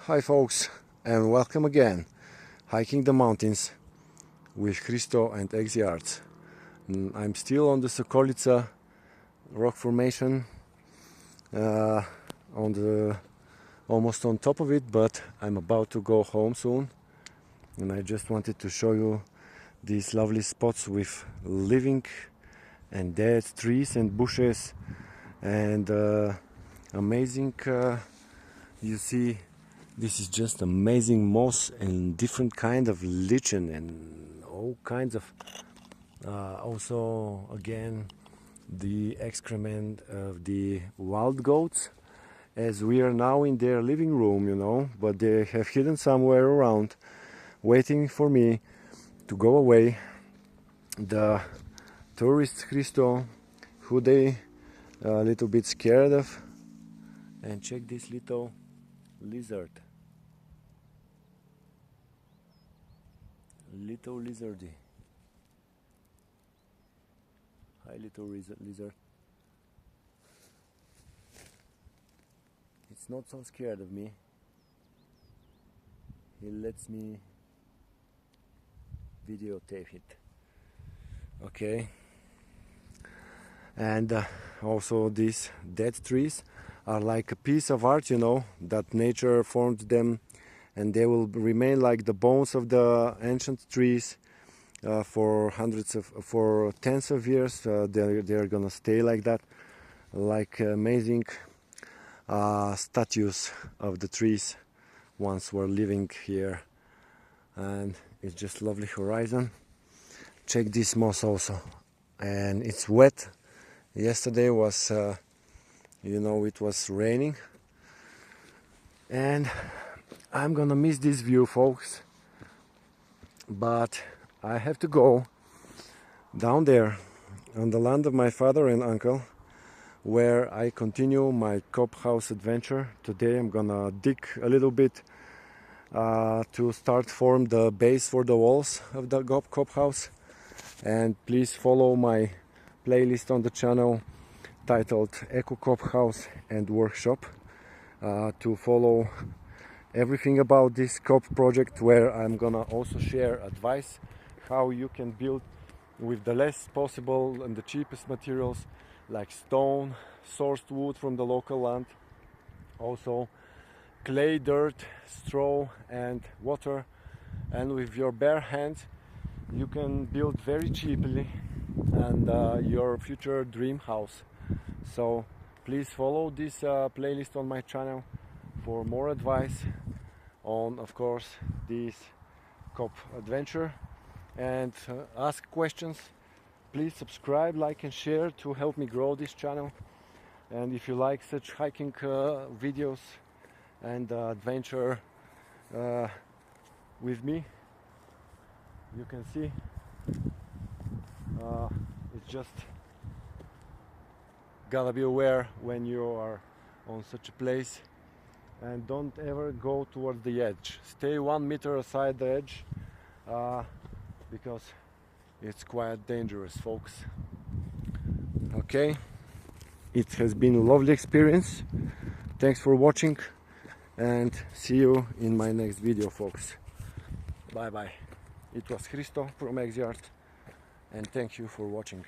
Hi folks, and welcome again, hiking the mountains with Hristo and ExiArts. I'm still on the Sokolitsa rock formation, almost on top of it, but I'm about to go home soon, and I just wanted to show you these lovely spots with living and dead trees and bushes and amazing, you see. This is just amazing moss and different kind of lichen and all kinds of also again the excrement of the wild goats, as we are now in their living room, you know, but they have hidden somewhere around waiting for me to go away. The tourist Hristo, who they a little bit scared of, and check this little lizard. Little lizardy. Hi, little lizard. It's not so scared of me. He lets me videotape it. Okay. And also these dead trees are like a piece of art, you know, that nature formed them, and they will remain like the bones of the ancient trees for tens of years. They're gonna stay like that, like amazing statues of the trees once were living here. And it's just lovely horizon. Check this moss also, and it's wet. Yesterday was you know, it was raining, and I'm gonna miss this view, folks, but I have to go down there on the land of my father and uncle, where I continue my cob house adventure. Today I'm gonna dig a little bit to start form the base for the walls of the cob house. And please follow my playlist on the channel titled Eco Cob House and Workshop to follow everything about this cob project, where I'm gonna also share advice how you can build with the less possible and the cheapest materials, like stone, sourced wood from the local land, also clay, dirt, straw and water, and with your bare hands you can build very cheaply and your future dream house. So please follow this playlist on my channel for more advice on, of course, this cob adventure, and ask questions. Please subscribe, like and share to help me grow this channel. And if you like such hiking videos and adventure with me, you can see it's just gotta be aware when you are on such a place, and don't ever go towards the edge. Stay 1 meter aside the edge, because it's quite dangerous, folks. Okay, it has been a lovely experience. Thanks for watching, and see you in my next video, folks. Bye bye. It was Hristo from ExiArts, and thank you for watching.